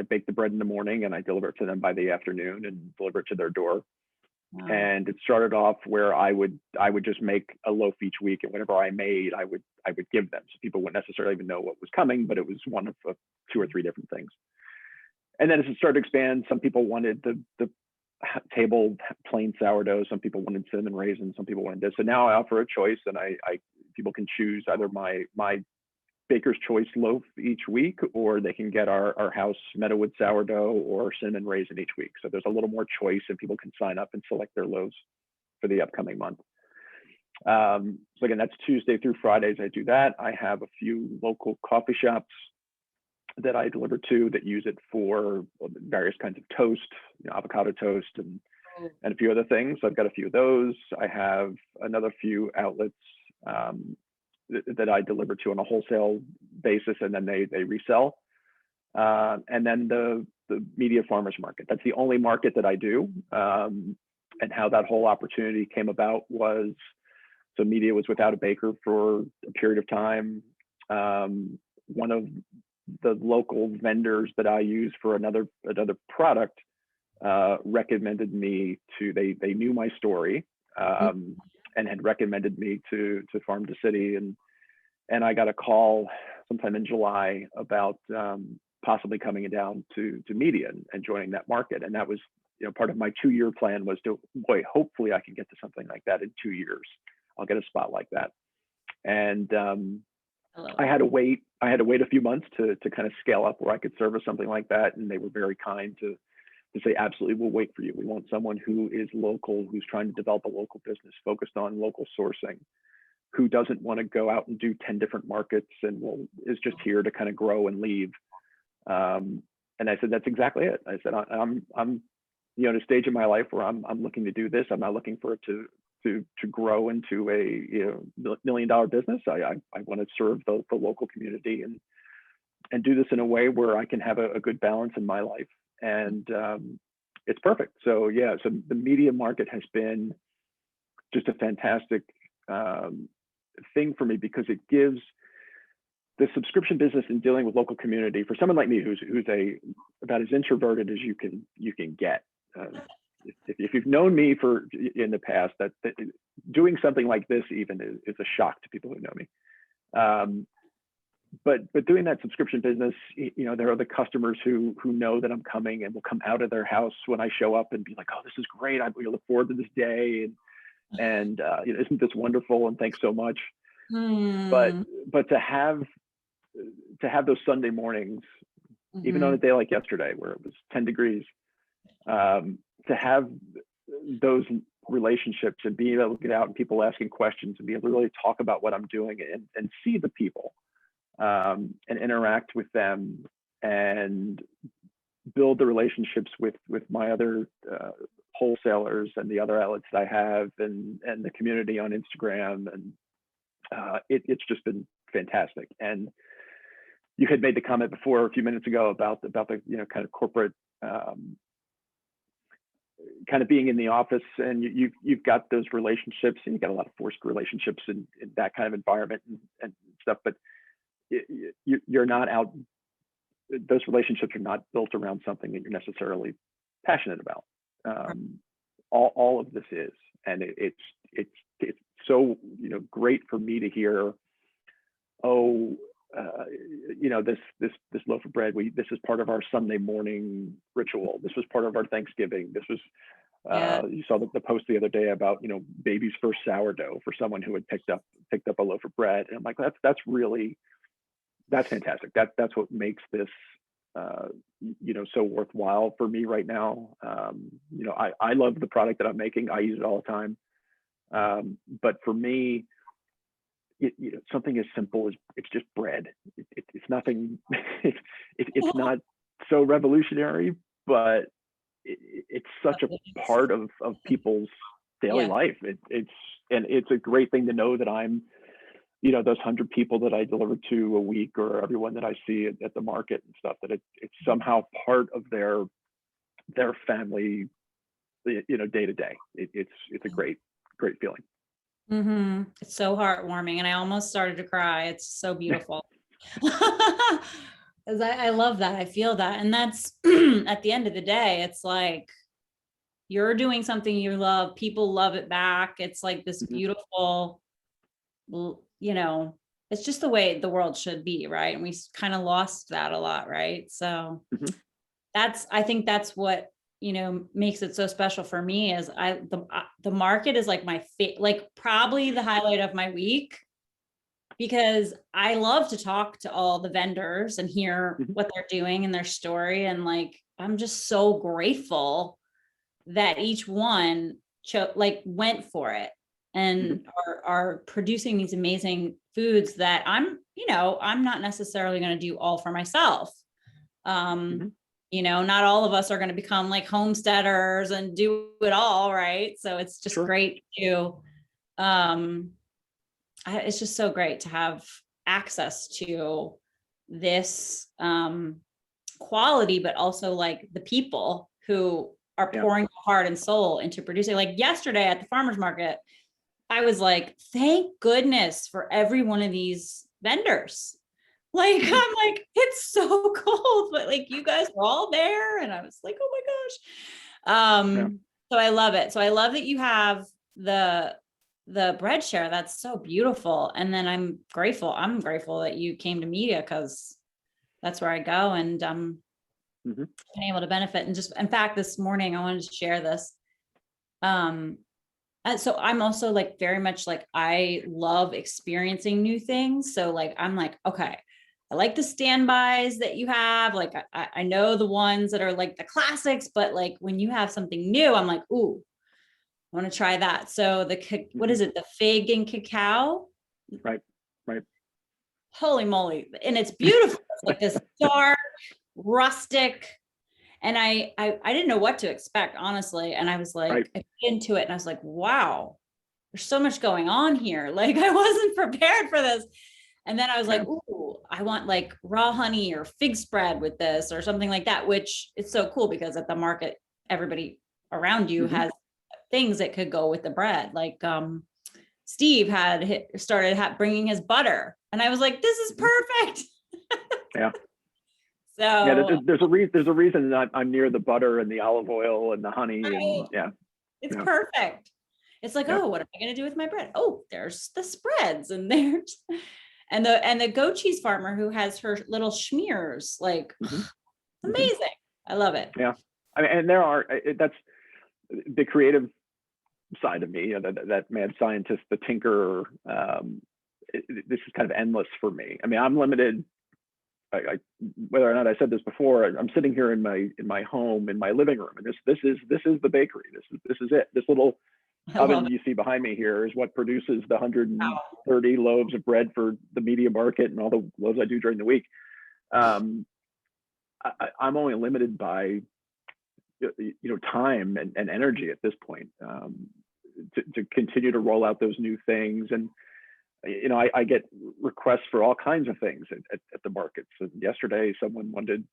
bake the bread in the morning and I deliver it to them by the afternoon and deliver it to their door. wow. And it started off where I would just make a loaf each week, and whatever I made, I would give them. So people wouldn't necessarily even know what was coming, but it was one of 2 or 3 different things. And then as it started to expand, some people wanted the table plain sourdough, some people wanted cinnamon raisins, some people wanted this. So now I offer a choice, and people can choose either my baker's choice loaf each week, or they can get our house meadowwood sourdough or cinnamon raisin each week. So there's a little more choice, and people can sign up and select their loaves for the upcoming month. So again, that's Tuesday through Fridays. I do that. I have a few local coffee shops that I deliver to that use it for various kinds of toast, avocado toast and a few other things. So I've got a few of those. I have another few outlets that I deliver to on a wholesale basis, and then they resell. And then the media farmers market. That's the only market that I do. And how that whole opportunity came about was, so media was without a baker for a period of time. One of the local vendors that I use for another product recommended me to, they knew my story and had recommended me to Farm to City, and I got a call sometime in July about possibly coming down to media and joining that market. And that was, part of my 2-year plan was to, hopefully I can get to something like that in 2 years. I'll get a spot like that. And I had to wait a few months to kind of scale up where I could service something like that. And they were very kind to say, absolutely, we'll wait for you. We want someone who is local, who's trying to develop a local business focused on local sourcing, who doesn't want to go out and do 10 different markets and is just here to kind of grow and leave. And I said, that's exactly it. I said, I'm at a stage in my life where I'm looking to do this. I'm not looking for it to grow into a $1 million business. I want to serve the local community and do this in a way where I can have a good balance in my life. And it's perfect. So yeah, so the media market has been just a fantastic thing for me, because it gives the subscription business and dealing with local community for someone like me who's about as introverted as you can get. If you've known me in the past, that doing something like this even is a shock to people who know me. But doing that subscription business, there are the customers who know that I'm coming and will come out of their house when I show up and be like, oh, this is great. We look forward to this day. And isn't this wonderful? And thanks so much. But to have those Sunday mornings, even on a day like yesterday where it was 10 degrees, to have those relationships and being able to get out and people asking questions and be able to really talk about what I'm doing and see the people and interact with them and build the relationships with my other wholesalers and the other outlets that I have and the community on Instagram. And it's just been fantastic. And you had made the comment before a few minutes ago about the kind of corporate kind of being in the office, and you've got those relationships, and you got a lot of forced relationships in that kind of environment and stuff, but you're not out, those relationships are not built around something that you're necessarily passionate about. All of this is, and it's so, great for me to hear, this loaf of bread, this is part of our Sunday morning ritual. This was part of our Thanksgiving. This was, you saw the post the other day about, baby's first sourdough for someone who had picked up a loaf of bread. And I'm like, that's fantastic. That's what makes this, so worthwhile for me right now. I love the product that I'm making. I use it all the time. But for me, something as simple as, it's just bread. It's nothing, it's not so revolutionary, but it's such a part of people's daily life. It's a great thing to know that I'm, those 100 people that I deliver to a week, or everyone that I see at the market and stuff, that it's somehow part of their family, day to day. It's a great feeling. Mm-hmm. It's so heartwarming, and I almost started to cry. It's so beautiful. I love that. I feel that. And that's at the end of the day, it's like you're doing something you love. People love it back. It's like this beautiful, it's just the way the world should be, right? And we kind of lost that a lot, right? So I think that's what, makes it so special for me, is the market is like my probably the highlight of my week, because I love to talk to all the vendors and hear what they're doing and their story. And I'm just so grateful that each one went for it and are producing these amazing foods that I'm not necessarily going to do all for myself. Not all of us are going to become like homesteaders and do it all, right? So it's just great to, it's just so great to have access to this quality, but also like the people who are pouring heart and soul into producing. Like yesterday at the farmer's market, I was like, thank goodness for every one of these vendors. I'm like, it's so cold, but you guys were all there. And I was like, oh my gosh. So I love it. So I love that you have the Breadshare. That's so beautiful. And then I'm grateful that you came to media, because that's where I go, and been able to benefit. And just, in fact, this morning I wanted to share this. And so I'm also very much I love experiencing new things. So I'm like, okay, I like the standbys that you have. I know the ones that are the classics, but when you have something new, I'm like, ooh, I want to try that. So what is it? The fig and cacao? Right. Holy moly. And it's beautiful. It's this dark, rustic. And I didn't know what to expect, honestly. And I was I got into it and I was like, wow, there's so much going on here. I wasn't prepared for this. And then I was like, ooh, I want raw honey or fig spread with this or something like that, which is so cool, because at the market, everybody around you has things that could go with the bread. Steve had started bringing his butter, and I was like, this is perfect. Yeah. So yeah, there's a reason that I'm near the butter and the olive oil and the honey. And it's perfect. It's oh, what am I going to do with my bread? Oh, there's the spreads, and there's and the goat cheese farmer who has her little schmears. Amazing. I love it. Yeah. And there are, that's the creative side of me, that mad scientist, the tinker. This is kind of endless for me. I mean, I'm limited. Whether or not I said this before, I'm sitting here in my home, in my living room, and this is the bakery. This is it. This little oven you see behind me here is what produces the 130 loaves of bread for the media market and all the loaves I do during the week. I'm only limited by time and energy at this point to continue to roll out those new things. And I get requests for all kinds of things at the markets. And yesterday, someone wanted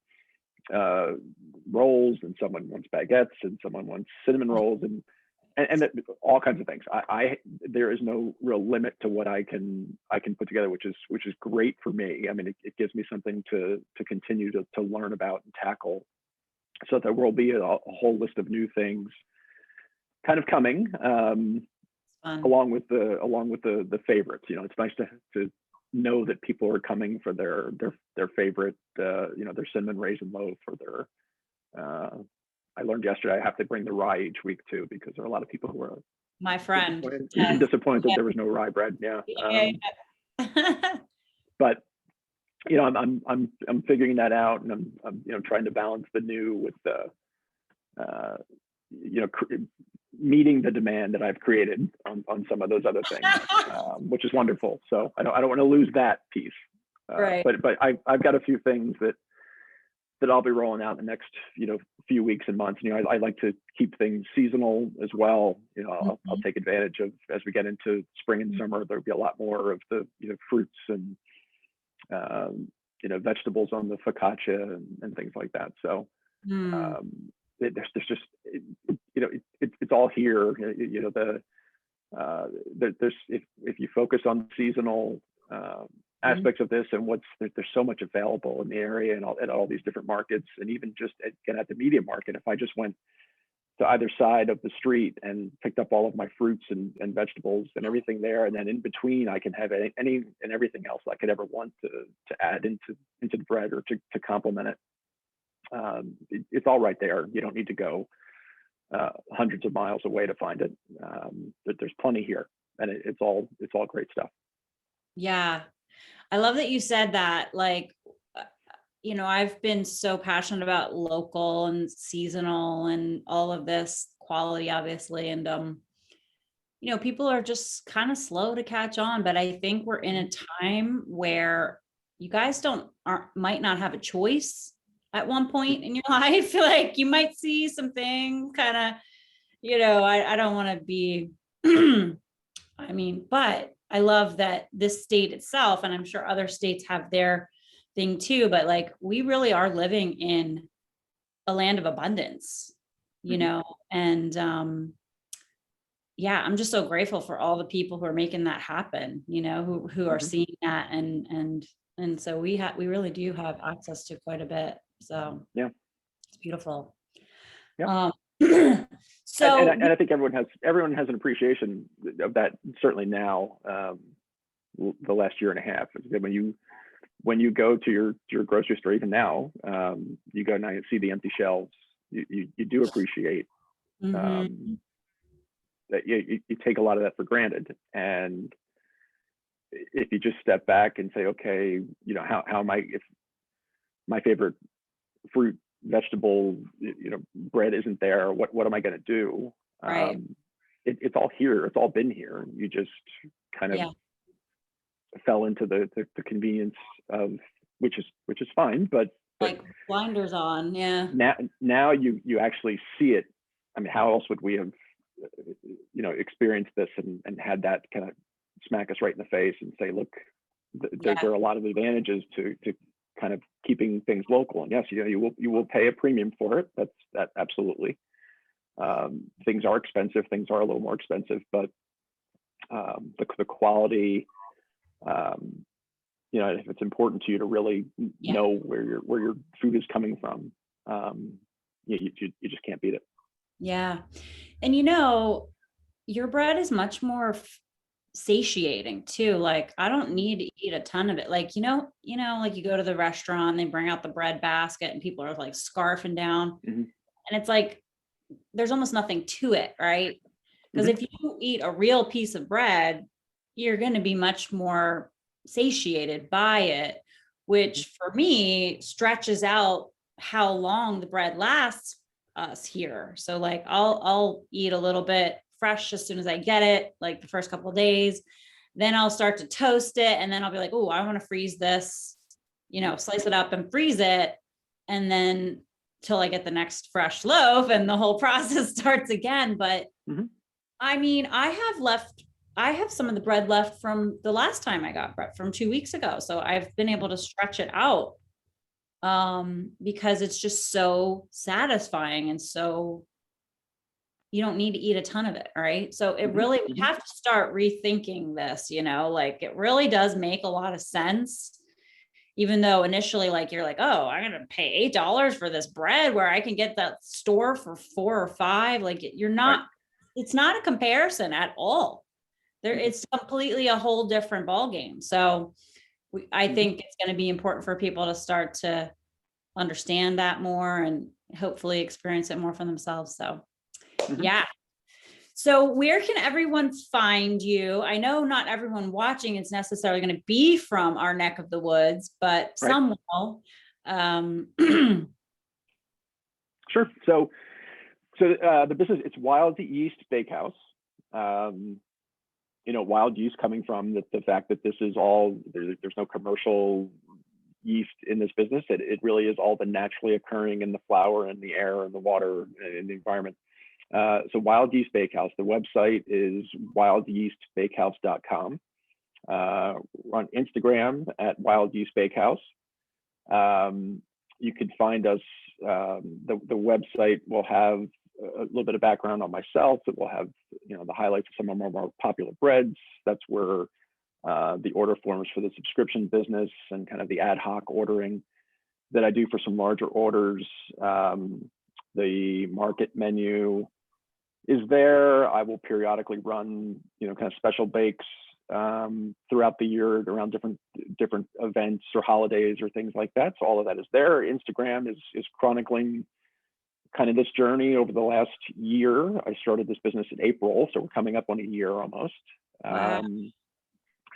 rolls, and someone wants baguettes, and someone wants cinnamon rolls, and all kinds of things. There is no real limit to what I can put together, which is great for me. I mean, it gives me something to continue to learn about and tackle. So there will be a whole list of new things kind of coming, along with the favorites. You know, it's nice to know that people are coming for their favorite, you know, their cinnamon raisin loaf, or their I learned yesterday I have to bring the rye each week too, because there are a lot of people who are my friend disappointed that there was no rye bread. Yeah. But you know, I'm figuring that out, and I'm you know, trying to balance the new with the you know, meeting the demand that I've created on some of those other things, which is wonderful. So I don't want to lose that piece. Right. But I've got a few things that I'll be rolling out in the next, you know, few weeks and months. You know, I like to keep things seasonal as well. You know, I'll take advantage of, as we get into spring and summer, there'll be a lot more of the, you know, fruits and you know, vegetables on the focaccia and things like that. So there's just, you know, it's all here. You know, there's if you focus on seasonal aspects of this, and there's so much available in the area, and all these different markets, and even just at the media market. If I just went to either side of the street and picked up all of my fruits and vegetables and everything there, and then in between I can have any and everything else I could ever want to add into the bread, or to complement it. It's all right there. You don't need to go hundreds of miles away to find it. There's plenty here, and it's all great stuff. Yeah. I love that you said that. Like, you know, I've been so passionate about local and seasonal and all of this quality, obviously. And, you know, people are just kind of slow to catch on, but I think we're in a time where you guys might not have a choice at one point in your life. Like, you might see something kind of, you know, I don't want to be, I mean, but I love that this state itself, and I'm sure other states have their thing too, but like, we really are living in a land of abundance, you know, and yeah, I'm just so grateful for all the people who are making that happen, you know, who are seeing that, and so we really do have access to quite a bit. So yeah, it's beautiful. Yeah. So and I think everyone has an appreciation of that, certainly now. The last year and a half, when you go to your grocery store, even now, you go now and see the empty shelves, you do appreciate that. You take a lot of that for granted, and if you just step back and say, okay, you know, how am I, if my favorite fruit, vegetable, you know, bread isn't there, what am I going to do? Right. It's all here. It's all been here. You just kind of fell into the convenience of, which is fine, but like blinders on. Yeah. Now you actually see it. I mean, how else would we have, you know, experienced this and had that kind of smack us right in the face and say, look, there are a lot of advantages to kind of keeping things local. And yes, you know, you will pay a premium for it. That absolutely. Things are expensive. Things are a little more expensive, but the quality, you know, if it's important to you to really know where your food is coming from, you just can't beat it. Yeah. And you know, your bread is much more satiating too. Like, I don't need to eat a ton of it. Like, you know, like you go to the restaurant, they bring out the bread basket and people are like scarfing down, and it's like, there's almost nothing to it. Right. Because if you eat a real piece of bread, you're going to be much more satiated by it, which for me stretches out how long the bread lasts us here. So like, I'll eat a little bit fresh as soon as I get it, like the first couple of days, then I'll start to toast it. And then I'll be like, oh, I want to freeze this, you know, slice it up and freeze it. And then till I get the next fresh loaf, and the whole process starts again. But I mean, I have some of the bread left from the last time I got bread from 2 weeks ago. So I've been able to stretch it out because it's just so satisfying and so you don't need to eat a ton of it, right? So it really, we have to start rethinking this, like it really does make a lot of sense. Even though initially, like, you're like, oh, I'm going to pay $8 for this bread where I can get that store for 4 or 5. Like you're not, it's not a comparison at all. It's completely a whole different ballgame. So I think it's going to be important for people to start to understand that more and hopefully experience it more for themselves. So yeah. So where can everyone find you? I know not everyone watching is necessarily going to be from our neck of the woods, but some will. Sure. So the business, it's Wild Yeast Bakehouse. Wild yeast coming from the fact that this is all, there's no commercial yeast in this business. It really is all the naturally occurring in the flour and the air and the water and the environment. So Wild Yeast Bakehouse, the website is wildyeastbakehouse.com. We're on Instagram at Wild Yeast Bakehouse. You can find us, the website will have a little bit of background on myself. It will have, the highlights of some of our more popular breads. That's where the order forms for the subscription business and kind of the ad hoc ordering that I do for some larger orders. The market menu is there. I will periodically run, kind of special bakes throughout the year around different events or holidays or things like that. So all of that is there. Instagram is chronicling kind of this journey over the last year. I started this business in April, so we're coming up on a year almost. Wow. So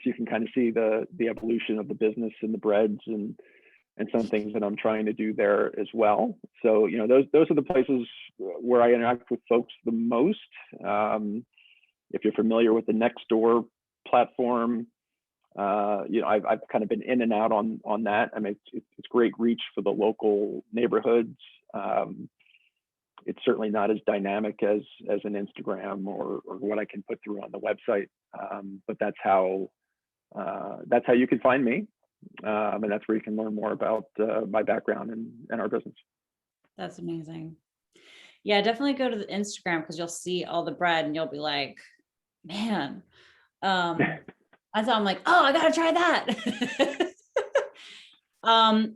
you can kind of see the evolution of the business and the breads and some things that I'm trying to do there as well. So, those are the places where I interact with folks the most. If you're familiar with the Nextdoor platform, I've kind of been in and out on that. I mean, it's great reach for the local neighborhoods. It's certainly not as dynamic as an Instagram or what I can put through on the website. But that's how you can find me. And that's where you can learn more about my background and our business. That's amazing. Yeah, definitely go to the Instagram because you'll see all the bread and you'll be like, man. That's how I'm like, oh, I gotta try that.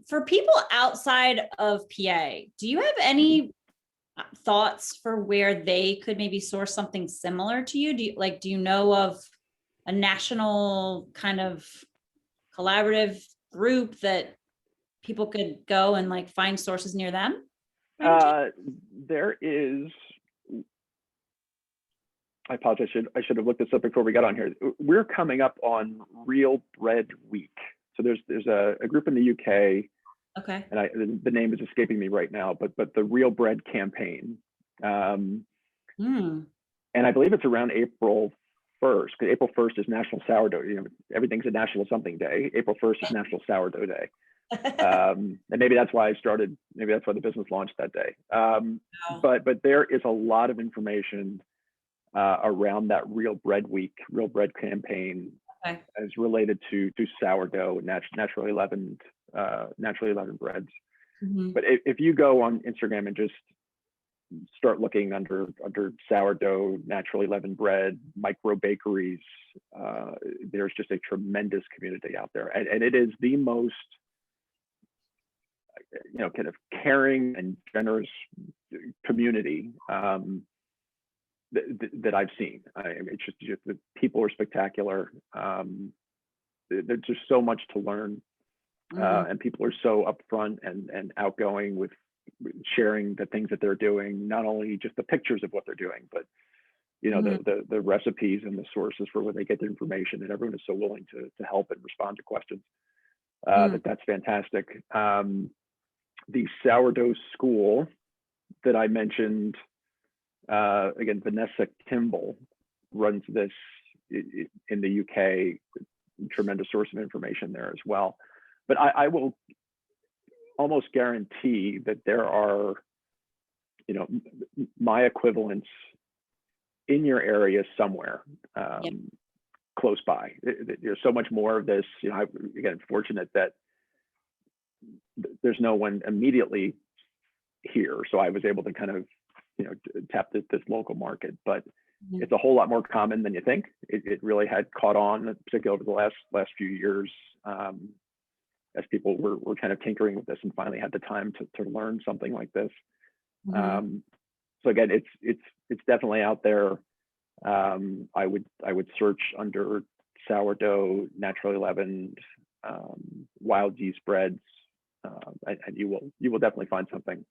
For people outside of PA, do you have any thoughts for where they could maybe source something similar to you? Do you know of a national kind of collaborative group that people could go and like find sources near them? There is, I apologize, I should have looked this up before we got on here. We're coming up on Real Bread Week. So there's a group in the UK. Okay. And the name is escaping me right now, but the Real Bread campaign. And I believe it's around April 1st, because April 1st is National Sourdough. Everything's a National Something Day. April 1st is National Sourdough Day. And maybe that's why maybe that's why the business launched that day. But there is a lot of information around that Real Bread Week, Real Bread campaign, as related to sourdough and naturally leavened breads. But if you go on Instagram and just start looking under sourdough, naturally leavened bread, micro bakeries, there's just a tremendous community out there, and it is the most kind of caring and generous community that I've seen. It's just the people are spectacular. There's just so much to learn. And people are so upfront and outgoing with sharing the things that they're doing, not only just the pictures of what they're doing, but the recipes and the sources for where they get the information, and everyone is so willing to help and respond to questions. That's fantastic. The Sourdough School that I mentioned, again, Vanessa Kimball runs this in the UK, tremendous source of information there as well. But I will almost guarantee that there are, my equivalents in your area somewhere, close by. There's so much more of this. I'm, again, fortunate that there's no one immediately here. So I was able to kind of, tap this local market, but it's a whole lot more common than you think. It really had caught on, particularly over the last few years, as people were kind of tinkering with this and finally had the time to learn something like this. So again, it's definitely out there. I would search under sourdough, naturally leavened, wild yeast breads, and you will definitely find something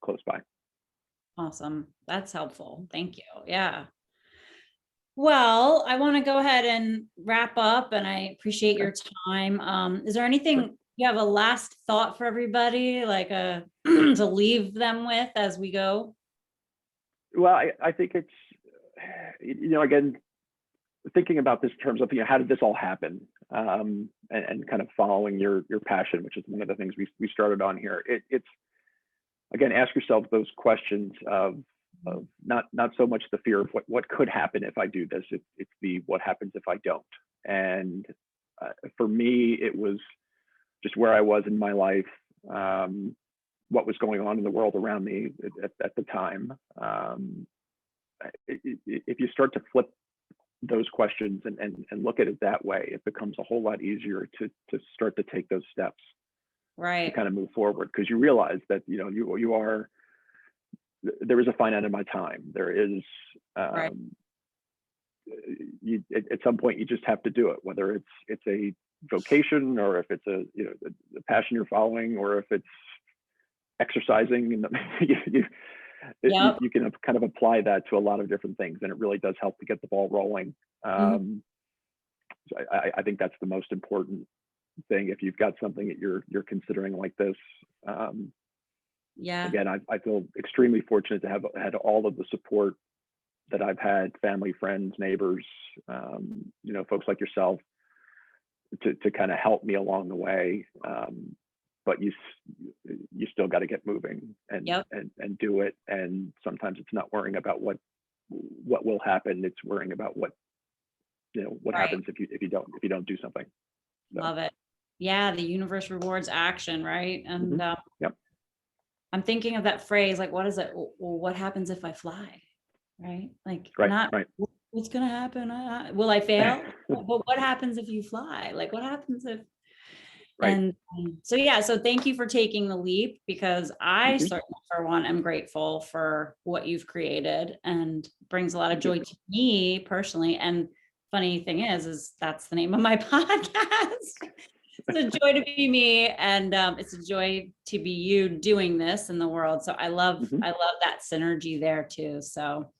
close by. Awesome. That's helpful. Thank you. Yeah. Well, I want to go ahead and wrap up, and I appreciate your time. Is there anything you have a last thought for everybody, like to leave them with as we go? Well, I think it's, again, thinking about this in terms of, how did this all happen, and kind of following your passion, which is one of the things we started on here. It's again, ask yourself those questions of not so much the fear of what could happen if I do this. It's the what happens if I don't. And for me, it was just where I was in my life, what was going on in the world around me at the time. If you start to flip those questions and look at it that way, it becomes a whole lot easier to start to take those steps, right, to kind of move forward, because you realize that there is a finite amount of time. There is right, at some point you just have to do it, whether it's a vocation, or if it's a the passion you're following, or if it's exercising, and you can kind of apply that to a lot of different things, and it really does help to get the ball rolling. So I think that's the most important thing if you've got something that you're considering like this. Again, I feel extremely fortunate to have had all of the support that I've had, family, friends, neighbors, folks like yourself, to kind of help me along the way. But you still got to get moving and do it. And sometimes it's not worrying about what will happen. It's worrying about what happens if you don't do something. So. Love it. Yeah, the universe rewards action, right? And I'm thinking of that phrase, like, what is it? Well, what happens if I fly? Right? Like, what's going to happen? Will I fail? But what happens if you fly? Like, what happens if? Right. And so thank you for taking the leap, because I certainly, for one, am grateful for what you've created, and brings a lot of joy to me personally. And funny thing is that's the name of my podcast. It's a joy to be me, and it's a joy to be you doing this in the world. So I love that synergy there too. So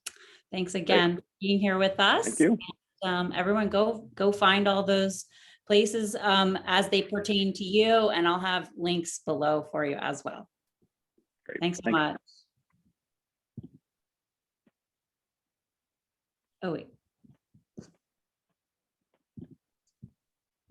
thanks again for being here with us. Thank you. And, everyone go find all those places as they pertain to you, and I'll have links below for you as well. Great. Thanks so much. Oh, wait.